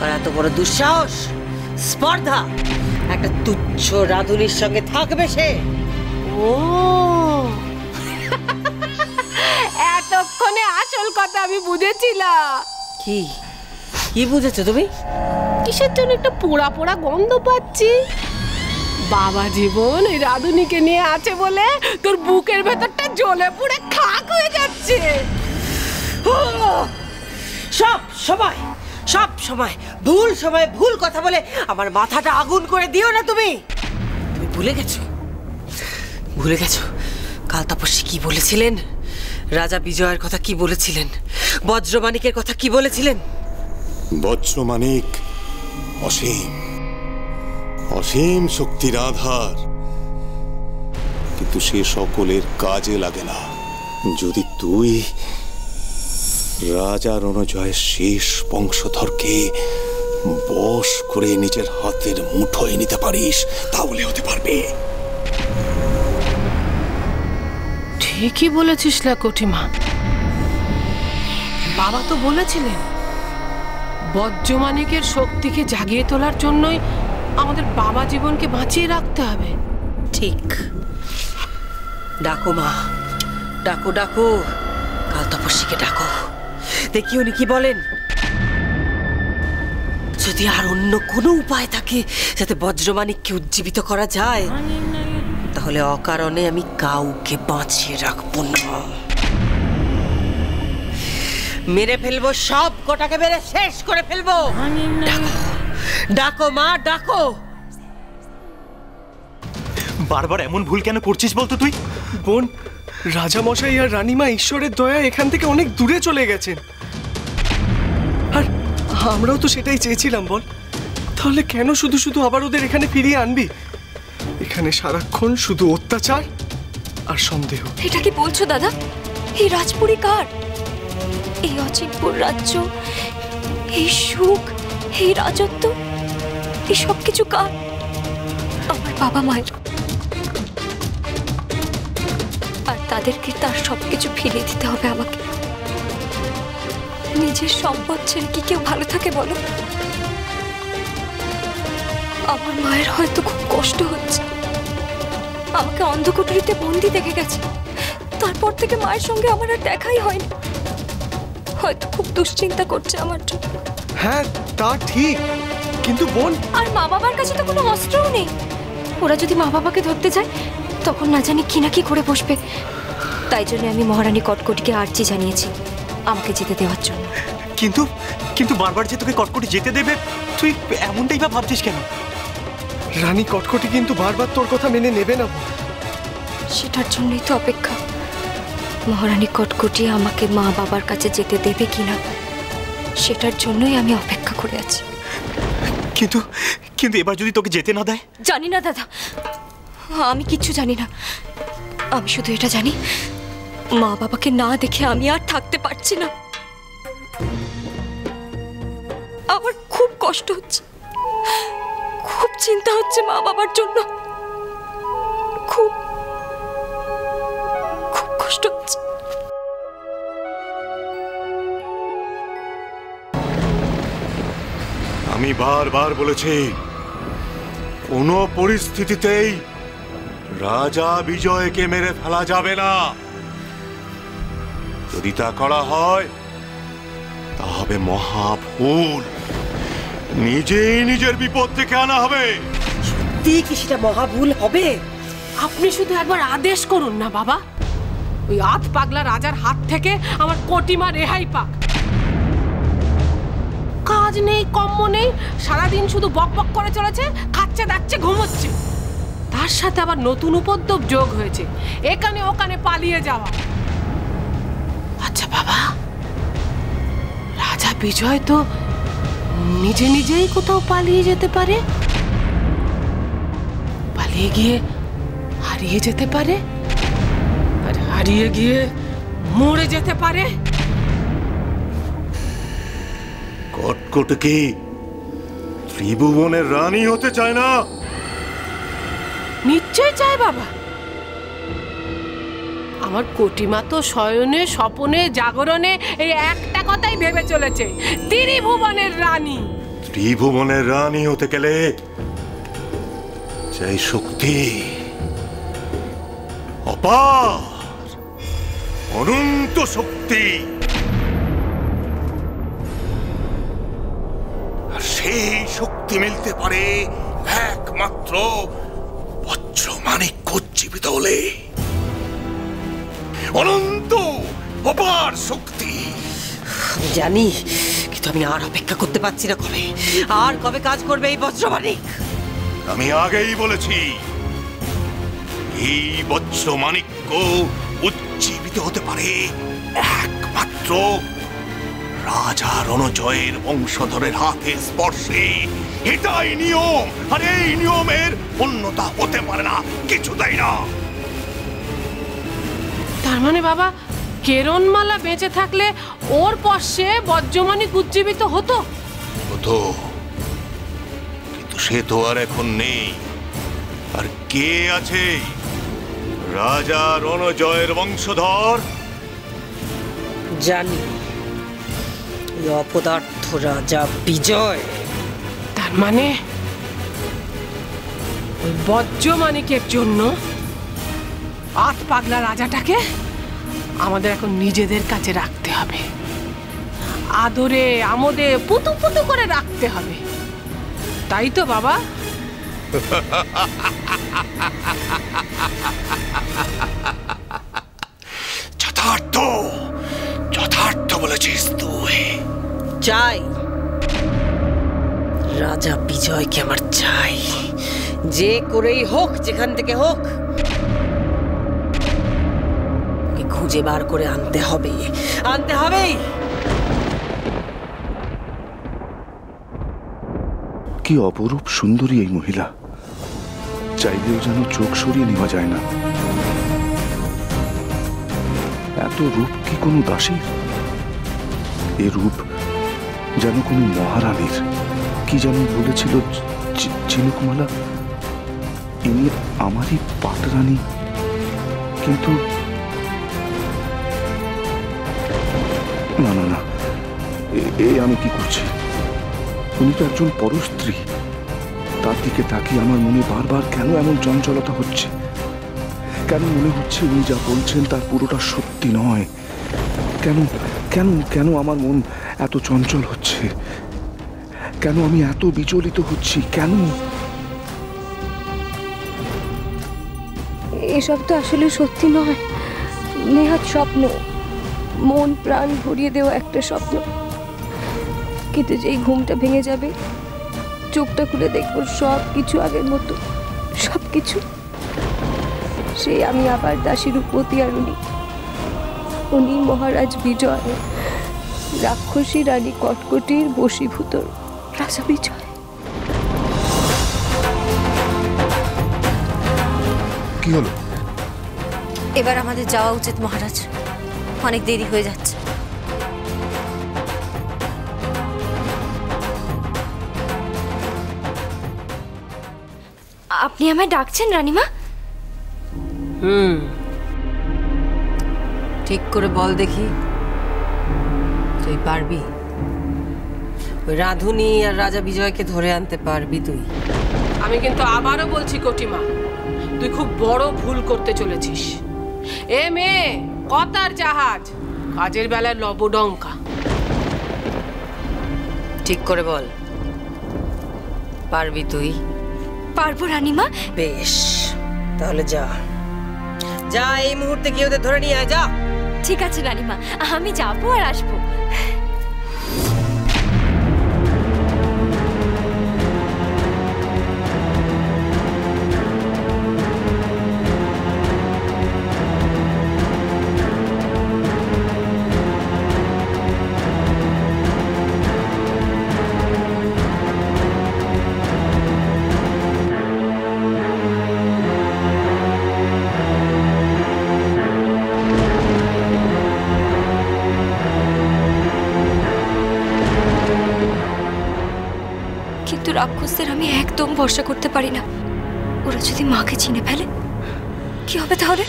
আর এত বড় দুঃসাহস, স্পর্ধা একটা তুচ্ছ রাধুনির সঙ্গে থাকবে সে? ও এতক্ষণে আসল কথা আমি বুঝেছিলাম। কি কি বুঝেছো তুমি? কিসের জন্য একটা পোড়া পোড়া গন্ধ পাচ্ছি? বাবা জীবন ওই রাধুনিকে নিয়ে আছে বলে তোর বুকের ভেতরটা জ্বলে পুড়ে খাক হয়ে যাচ্ছে। সব সময় ভুল কথা বলে আমার মাথাটা আগুন করে দিও না। তুমি ভুলে গেছো কাল তপস্বী কি বলেছিলেন, রাজা বিজয়ের কথা কি বলেছিলেন, বজ্রমাণিকের কথা কি বলেছিলেন? বজ্রমাণিক অসীম শক্তির আধার, কিন্তু সে সকলের কাজে লাগে না। যদি তুই রাজা রণজয়ের শেষ বংশধরকে বশ করে নিজের হাতের মুঠোয় নিতে পারিস, তাহলে হতে পারবে। ঠিকই বলেছিস লাকটিমা। বাবা তো বলেছিলেন বজ্রমাণিকের শক্তিকে জাগিয়ে তোলার জন্যই আমাদের বাবা জীবনকে বাঁচিয়ে রাখতে হবে। ঠিক। ডাকো মা, ডাকো কাল তপস্বীকে ডাকো, দেখি উনি কি বলেন। যদি আর অন্য কোনো উপায় থাকে যাতে বজ্রমাণিককে উজ্জীবিত করা যায়, তাহলে অকারণে আমি কাউকে বাঁচিয়ে রাখবো না। মেরে ফেলবো, সব কটাকে মেরে শেষ করে ফেলবো। ডাকো মা, ডাকো। বারবার এমন ভুল কেন করছিস বলতো তুই? বোন, রাজামশাই আর রানীমা ঈশ্বরের দয়া এখান থেকে অনেক দূরে চলে গেছেন, আর আমরাও তো সেটাই চেয়েছিলাম। বল, তাহলে কেন শুধু শুধু আবার ওদের এখানে ফিরিয়ে আনবি? এখানে সারাক্ষণ শুধু অত্যাচার আর সন্দেহ। এটা কি বলছো দাদা? এই রাজপুরী কার? এই অচিনপুর রাজ্য, এই সুখ, এই রাজত্ব, এই সব কিছু কার? আমার বাবা মায়ের। আর তাদেরকে তার সবকিছু ফিরিয়ে দিতে হবে আমাকে। নিজের সম্পদ ছেড়ে কি কেউ ভালো থাকে বলো? আমার মায়ের হয়তো খুব কষ্ট হচ্ছে। আমাকে অন্ধকুঠুরিতে বন্দি দেখে গেছে, তারপর থেকে মায়ের সঙ্গে আমার আর দেখাই হয়নি। হয়তো খুব দুশ্চিন্তা করছে আমার জন্য। হ্যাঁ, তা ঠিক, কিন্তু বোন, আর মা বাবার কাছে তো কোনো অস্ত্রও নেই। ওরা যদি মা বাবাকে ধরতে যায় তখন না জানি কি না কি করে বসবে। তাই জন্য আমি মহারানী কটকটিকে আর্জি জানিয়েছি আমাকে যেতে দেওয়ার জন্য। কিন্তু বারবার যে তোকে কটকটি যেতে দেবে, তুই এমনটাই বা ভাবছিস কেন? রানী কটকটি কিন্তু বারবার তোর কথা মেনে নেবে না। সেটার জন্যই তো অপেক্ষা। মহারানী কটকটি আমাকে মা বাবার কাছে যেতে দেবে কিনা সেটার জন্যই আমি অপেক্ষা করে আছি। কিন্তু এবার যদি তোকে যেতে না দেয়? জানি না দাদা, আমি কিচ্ছু জানি না। আমি শুধু এটা জানি, মা বাবাকে না দেখে আমি আর থাকতে পারছি না। আমার খুব কষ্ট হচ্ছে, খুব চিন্তা হচ্ছে মা বাবার জন্য। খুব খুব কষ্ট হচ্ছে। আমি বারবার বলেছি, কোনো পরিস্থিতিতেই রাজা বিজয়কে মেরে ফেলা যাবে না। যদি তা করা হয় তা হবে মহাভুল। নিজেই নিজের বিপদ থেকে আনা হবে। সত্যি কি সেটা মহাভুল হবে? আপনি শুধু একবার আদেশ করুন না বাবা, ওই আধ পাগলা রাজার হাত থেকে আমার কটিমা রেহাই পাক। কাজ নেই, কম্ম নেই, সারাদিন শুধু বক বক করে চলেছে, খাচ্ছে দাচ্ছে ঘুমোচ্ছে। তার সাথে আবার নতুন উপদ্রব যোগ হয়েছে, এখানে ওখানে পালিয়ে যাওয়া। আচ্ছা বাবা, রাজা বিজয় তো নিজে নিজেই কোথাও পালিয়ে যেতে পারে, পালিয়ে গিয়ে হারিয়ে যেতে পারে, আর হারিয়ে গিয়ে মরে যেতে পারে। কটকটি ত্রিভুবনের রানী হতে চায় না? নিশ্চয় চায় বাবা। আমার কটিমা তো শয়নে স্বপনে জাগরণে এই একটা কথাই ভেবে চলেছে, ত্রিভুবনের রানী। ত্রিভুবনের রানী হতে গেলে চাই শক্তি, অপার অনন্ত শক্তি। আর সেই শক্তি মিলতে পারে একমাত্র বজ্রমাণিক্য জীবিত হলে। অনন্ত অপার শক্তি। আমি জানি, কিন্তু আমি আর অপেক্ষা করতে পারছি না। কবে কাজ করবে এই বজ্রমাণিক? আমি আগেই বলেছি, এই বজ্রমাণিক্য উজ্জীবিত হতে পারে একমাত্র রাজা রণজয়ের বংশধরের হাতের স্পর্শে। এটাই নিয়ম, আর এই নিয়মের অন্যতা হতে পারে না, কিছুতেই না। তার মানে বাবা, কেরণমালা বেঁচে থাকলে ওর পশ্বে বজ্রমাণিক উজ্জীবিত হতো? হতো, কিন্তু সে তো আর এখন নেই। আর কে আছে রাজা রণজয়ের বংশধর? জানি, ওই অপদার্থ রাজা বিজয়। তার মানে ওই বজ্রমাণিকের জন্য আট পাগলা রাজাটাকে আমাদের এখন নিজেদের কাছে রাখতে হবে, আদরে আমোদে পুতু পুতু করে রাখতে হবে, তাই তো বাবা? যথার্থ যথার্থ বলেছিস তুই। চাই, রাজা বিজয়কে আমার চাই, যে করেই হোক, যেখান থেকে হোক, খুঁজে বার করে আনতে হবে, আনতে হবেই। কি অপরূপ সুন্দরী এই মহিলা, চাইলেও যেন চোখ সরিয়ে নেওয়া যায় না। এত রূপ কি কোনো দাসীর? এ রূপ যেন কোনো মহারানীর। কি যেন বলেছিল ঝিনুকমালা, ইনি আমারই পাটরানী। কিন্তু না না না, এ আমি কি করছি? উনি তো একজন পরস্ত্রী। তার দিকে তাকিয়ে আমার মনে বারবার কেন এমন চঞ্চলতা হচ্ছে? কেন মনে হচ্ছে উনি যা বলছেন তার পুরোটা সত্যি নয়? কেন কেন কেন আমার মন এত চঞ্চল হচ্ছে? কেন আমি এত বিচলিত হচ্ছি? কেন? এসব তো আসলে সত্যি নয়, নেহাত স্বপ্ন, মন প্রাণ ভরিয়ে দেওয়া একটা স্বপ্ন। কিন্তু যেই ঘুমটা ভেঙে যাবে, চোখটা খুলে দেখবো সব কিছু আগের মতো, সব কিছু। সেই আমি আবার দাসী রূপবতী, আর উনি মহারাজ বিজয়, রাক্ষসী রানী কটকটির বশীভূত রাজা বিজয়। কি হলো? এবার আমাদের যাওয়া উচিত মহারাজ, অনেক দেরি হয়ে যাচ্ছে। আপনি আমায় ডাকছেন রানীমা? ঠিক করে বল দেখি, তুই পারবি? ওই রাধুনি আর রাজা বিজয়কে ধরে আনতে পারবি তুই? আমি কিন্তু আবারও বলছি কটিমা, তুই খুব বড় ভুল করতে চলেছিস। এ মেয়ে কথার জাহাজ, কাজের বেলায় লবডঙ্কা। ঠিক করে বল, পারবি তুই? পারবো রানীমা। বেশ, তাহলে যা যা, এই মুহূর্তে গিয়ে ওদের ধরে নিয়ে আয়, যা। ঠিক আছে রানীমা, আমি যাবো আর আসবো। কিন্তু রাক্ষসদের আমি একদম ভরসা করতে পারি না। ওরা যদি মাকে চিনে ফেলে, কি হবে তাহলে?